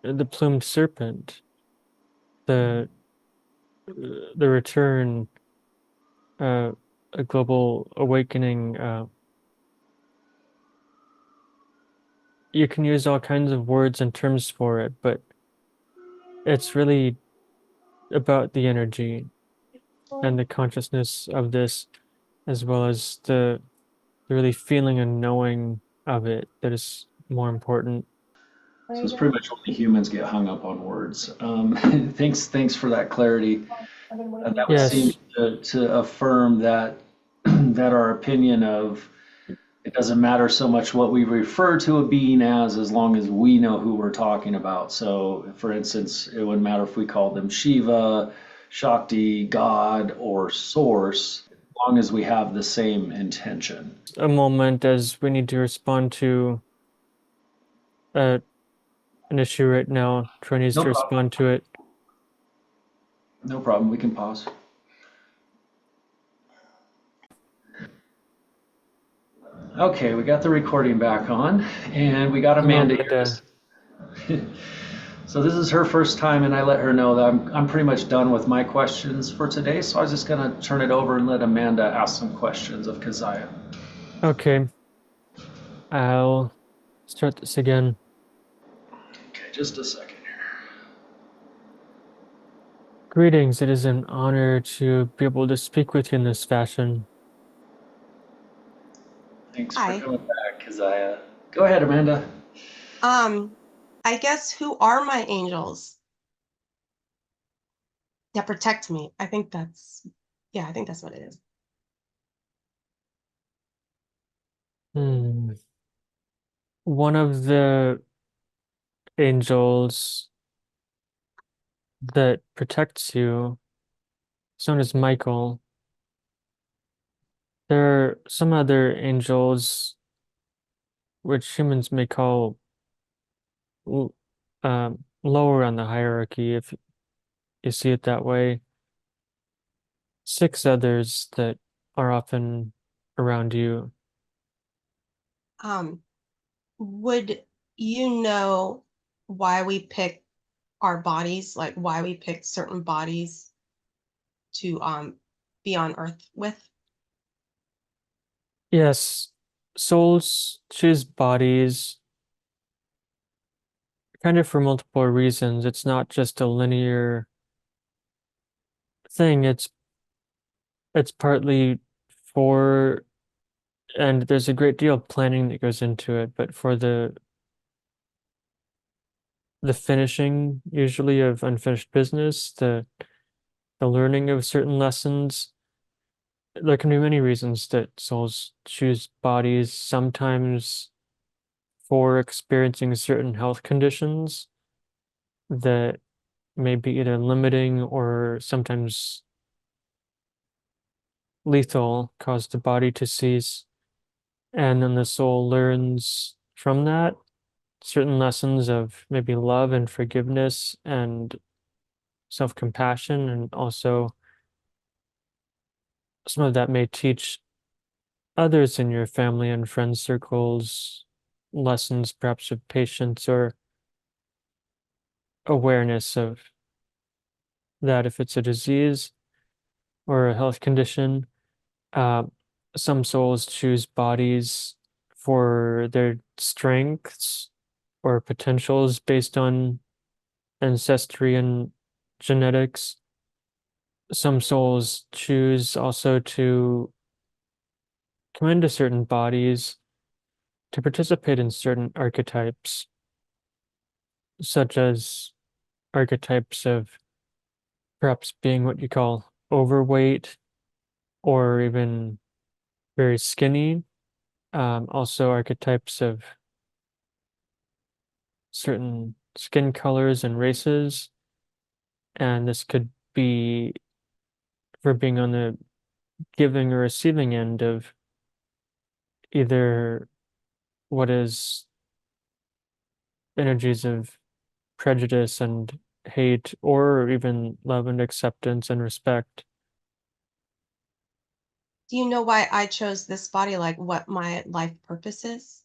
the plumed serpent, the the return, uh, a global awakening. You can use all kinds of words and terms for it, but it's really about the energy and the consciousness of this, as well as the really feeling and knowing of it that is more important. So it's pretty much only humans get hung up on words. Thanks for that clarity. That would seem Yes, to affirm that that our opinion of it doesn't matter so much what we refer to a being as long as we know who we're talking about. So, for instance, it wouldn't matter if we called them Shiva, Shakti, God, or Source, as long as we have the same intention. a moment as we need to respond to uh, an issue right now. Troy needs No to problem. respond to it. No problem. We can pause. Okay, we got the recording back on, and we got Hello, Amanda here. Amanda. So this is her first time, and I let her know that I'm pretty much done with my questions for today. So I was just gonna turn it over and let Amanda ask some questions of Kazaya. Okay, I'll start this again. Okay, just a second here. Greetings, it is an honor to be able to speak with you in this fashion. Thanks for Hi. coming back, Kazaya. Go ahead, Amanda. Um, I guess who are my angels? that protect me. I think that's, yeah, I think that's what it is. Hmm. One of the angels that protects you is known as Michael. There are some other angels which humans may call lower on the hierarchy, if you see it that way. Six others that are often around you. Um, would you know why we pick our bodies, like why we pick certain bodies to be on Earth with? Yes, souls choose bodies kind of for multiple reasons. It's not just a linear thing. It's partly for, and there's a great deal of planning that goes into it, but for the finishing usually of unfinished business, the learning of certain lessons. There can be many reasons that souls choose bodies, sometimes for experiencing certain health conditions that may be either limiting or sometimes lethal, cause the body to cease. And then the soul learns from that certain lessons of maybe love and forgiveness and self-compassion, and also some of that may teach others in your family and friend circles lessons perhaps of patience or awareness of that if it's a disease or a health condition. Uh, some souls choose bodies for their strengths or potentials based on ancestry and genetics. Some souls choose also to come into certain bodies to participate in certain archetypes, such as archetypes of perhaps being what you call overweight or even very skinny. Also, archetypes of certain skin colors and races. And this could be for being on the giving or receiving end of either what is energies of prejudice and hate, or even love and acceptance and respect. Do you know why I chose this body, like what my life purpose is?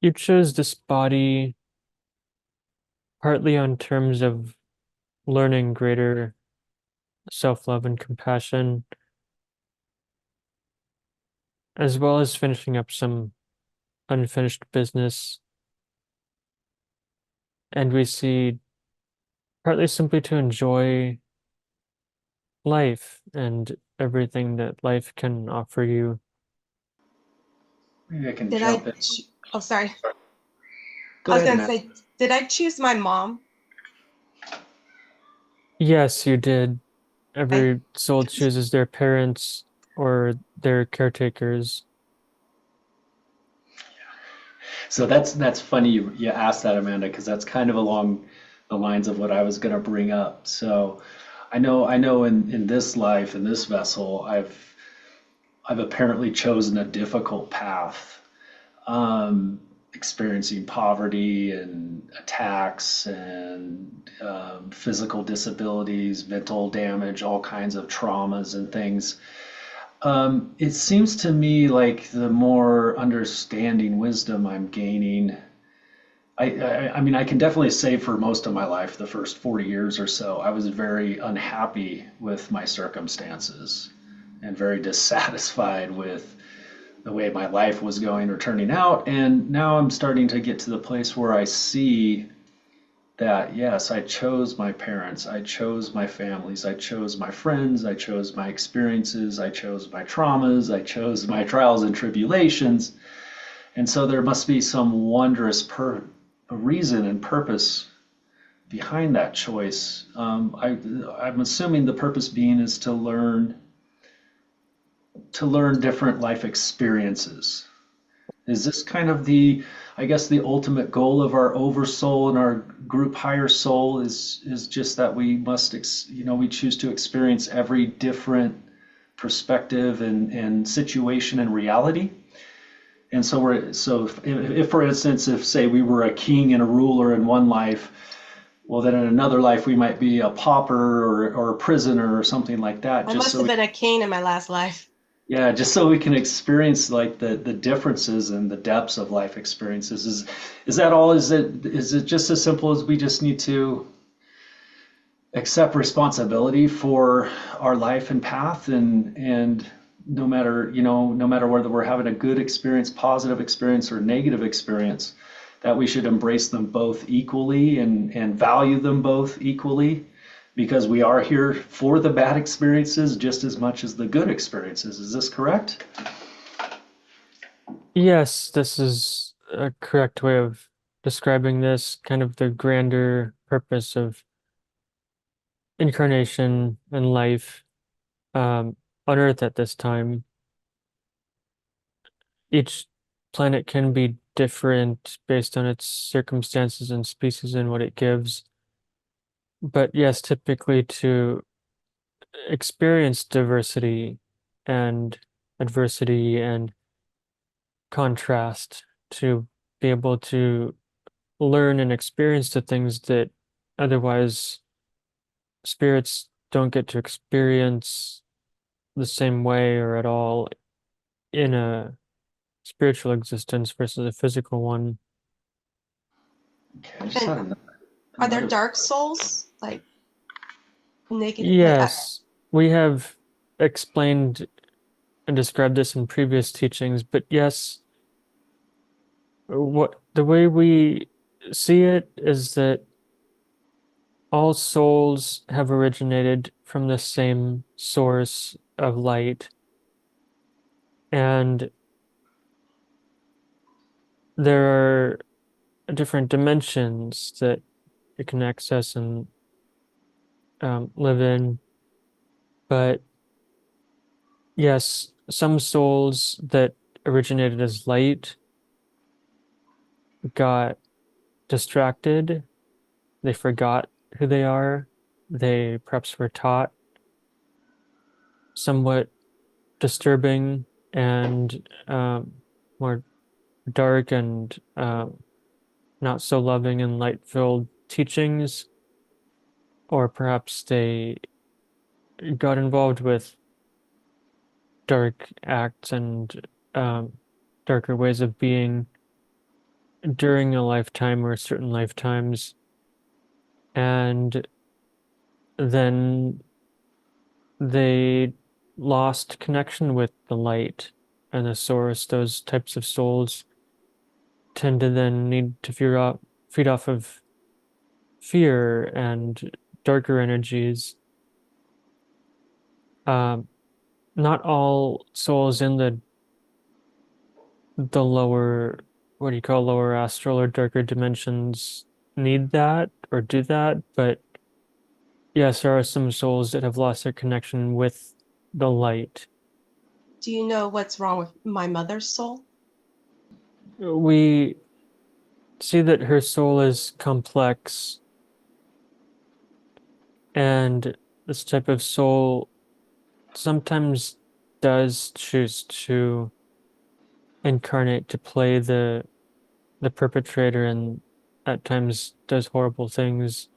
You chose this body partly on terms of learning greater self love and compassion, as well as finishing up some unfinished business. And we see partly simply to enjoy life and everything that life can offer you. Maybe I can Did jump I? in. Oh, sorry. Go I was ahead, gonna Matt. say, did I choose my mom? Yes, you did. I, Every soul chooses their parents or their caretakers. So that's funny you asked that, Amanda, because that's kind of along the lines of what I was going to bring up. So I know in this life, in this vessel, I've apparently chosen a difficult path, experiencing poverty and attacks and physical disabilities, mental damage, all kinds of traumas and things. It seems to me like the more understanding wisdom I'm gaining, I mean, I can definitely say for most of my life, the first 40 years or so, I was very unhappy with my circumstances and very dissatisfied with the way my life was going or turning out. And now I'm starting to get to the place where I see that, yes, I chose my parents, I chose my families, I chose my friends, I chose my experiences, I chose my traumas, I chose my trials and tribulations. And so there must be some wondrous reason and purpose behind that choice. I'm assuming the purpose being is to learn different life experiences. Is this kind of I guess, the ultimate goal of our oversoul and our group higher soul is just that we must, we choose to experience every different perspective and situation and reality. And if for instance, if say we were a king and a ruler in one life, well, then in another life we might be a pauper or a prisoner or something like that, I must have been a king in my last life. yeah, just so we can experience like the differences and the depths of life experiences. Is that all? Is it just as simple as we just need to accept responsibility for our life and path, and no matter whether we're having a good experience, positive experience, or negative experience, that we should embrace them both equally and value them both equally, because we are here for the bad experiences just as much as the good experiences. Is this correct? Yes, this is a correct way of describing this, kind of the grander purpose of incarnation and life on Earth at this time. Each planet can be different based on its circumstances and species and what it gives. But yes, typically to experience diversity and adversity and contrast, to be able to learn and experience the things that otherwise spirits don't get to experience the same way or at all in a spiritual existence versus a physical one. Okay, I just And had are there another. dark souls? Like naked? Yes, we have explained and described this in previous teachings, but yes, what the way we see it is that all souls have originated from the same source of light, and there are different dimensions that it can access and live in. But yes, some souls that originated as light got distracted. They forgot who they are. They perhaps were taught somewhat disturbing and more dark and not so loving and light-filled teachings, or perhaps they got involved with dark acts and darker ways of being during a lifetime or certain lifetimes, and then they lost connection with the light and the source. Those types of souls tend to then need to feed off of fear and darker energies. Um, Not all souls in the lower, what do you call, lower astral or darker dimensions need that or do that, but yes, there are some souls that have lost their connection with the light. Do you know what's wrong with my mother's soul? We see that her soul is complex, and this type of soul sometimes does choose to incarnate to play the perpetrator, and at times does horrible things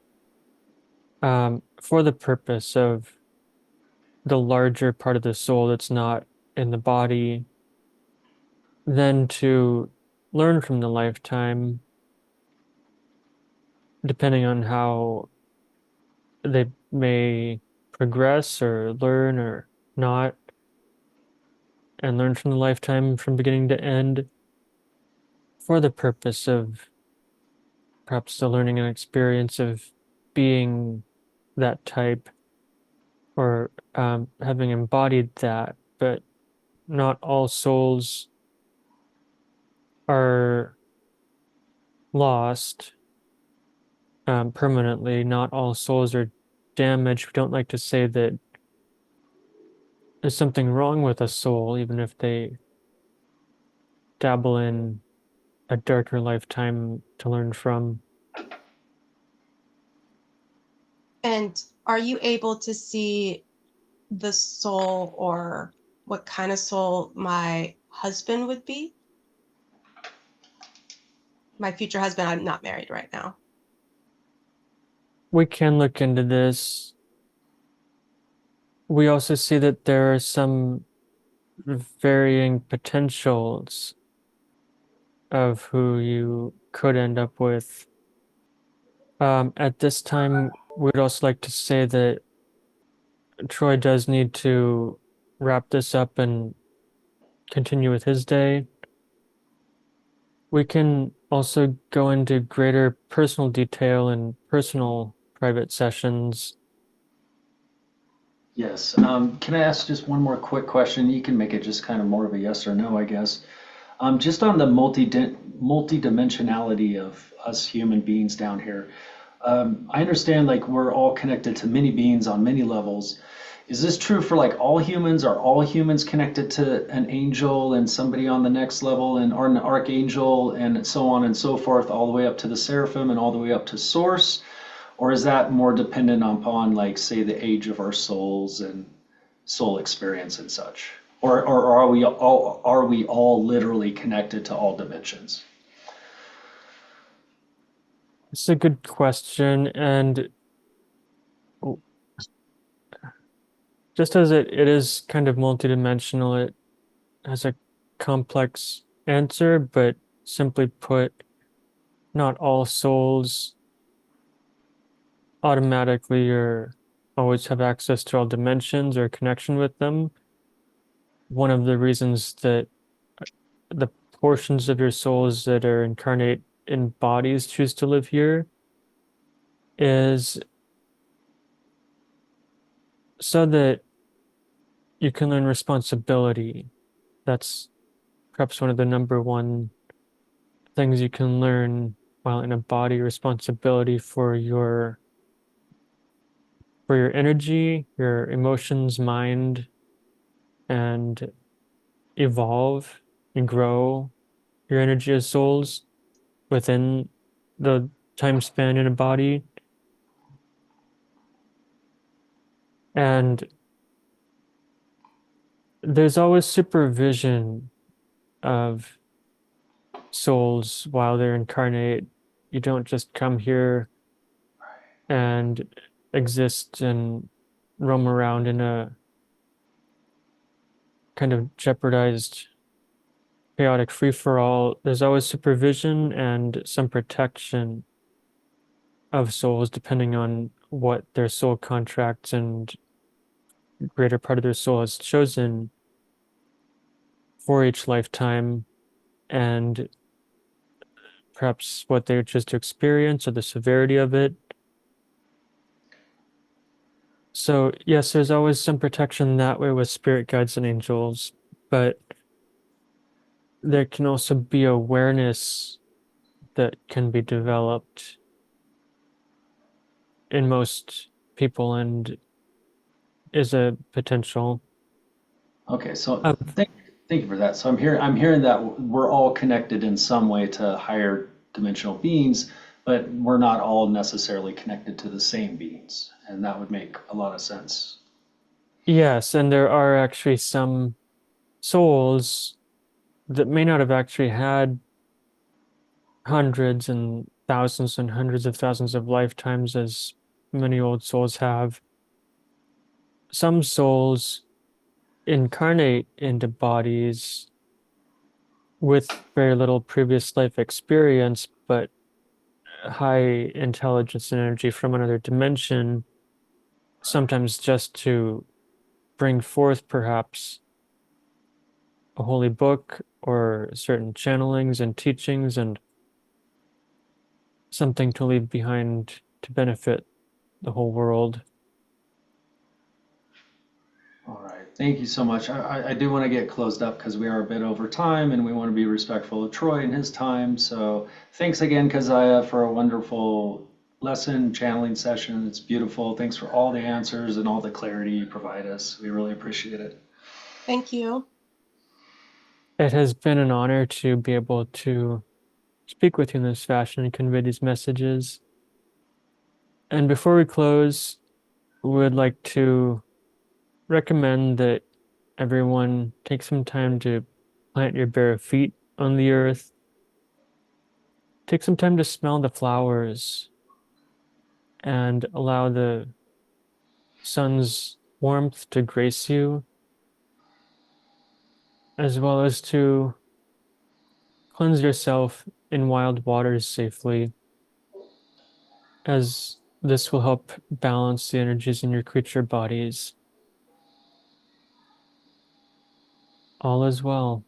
for the purpose of the larger part of the soul that's not in the body, then to learn from the lifetime, depending on how they may progress or learn or not, and learn from the lifetime from beginning to end for the purpose of perhaps the learning and experience of being that type, or having embodied that. But not all souls are lost. permanently. Not all souls are damaged. We don't like to say that there's something wrong with a soul, even if they dabble in a darker lifetime to learn from. And are you able to see the soul or what kind of soul my husband would be? My future husband, I'm not married right now. We can look into this. We also see that there are some varying potentials of who you could end up with. At this time, we'd also like to say that Troy does need to wrap this up and continue with his day. We can also go into greater personal detail in personal private sessions. Yes. Can I ask just one more quick question? You can make it just kind of more of a yes or no, I guess. Just on the multi-dimensionality of us human beings down here. I understand like we're all connected to many beings on many levels. Is this true for like all humans? Are all humans connected to an angel and somebody on the next level and or an archangel and so on and so forth, all the way up to the seraphim and all the way up to source? Or is that more dependent upon like say the age of our souls and soul experience and such? Or are we all literally connected to all dimensions? It's a good question, and just as it is kind of multidimensional, it has a complex answer, but simply put, not all souls automatically or always have access to all dimensions or connection with them. One of the reasons that the portions of your souls that are incarnate in bodies choose to live here is so that you can learn responsibility. That's perhaps one of the number one things you can learn while in a body, responsibility for your energy, your emotions, mind, and evolve and grow your energy as souls within the time span in a body. And there's always supervision of souls while they're incarnate. You don't just come here and exist and roam around in a kind of jeopardized, chaotic free for all. There's always supervision and some protection of souls depending on what their soul contracts and greater part of their soul has chosen for each lifetime, and perhaps what they choose to experience or the severity of it. So, yes, there's always some protection that way with spirit guides and angels, but there can also be awareness that can be developed in most people and is a potential. Okay, so Um, thank you for that. So I'm hearing that we're all connected in some way to higher dimensional beings, but we're not all necessarily connected to the same beings, and that would make a lot of sense. yes, and there are actually some souls that may not have actually had hundreds and hundreds of thousands of lifetimes as many old souls have. Some souls incarnate into bodies with very little previous life experience, but high intelligence and energy from another dimension, sometimes just to bring forth perhaps a holy book or certain channelings and teachings and something to leave behind to benefit the whole world. All right, thank you so much. I do want to get closed up because we are a bit over time and we want to be respectful of Troy and his time. So thanks again, Kazaya, for a wonderful lesson channeling session. It's beautiful. Thanks for all the answers and all the clarity you provide us. We really appreciate it. Thank you. It has been an honor to be able to speak with you in this fashion and convey these messages. And before we close, we would like to recommend that everyone take some time to plant your bare feet on the earth. Take some time to smell the flowers and allow the sun's warmth to grace you, as well as to cleanse yourself in wild waters safely, as this will help balance the energies in your creature bodies. All is well.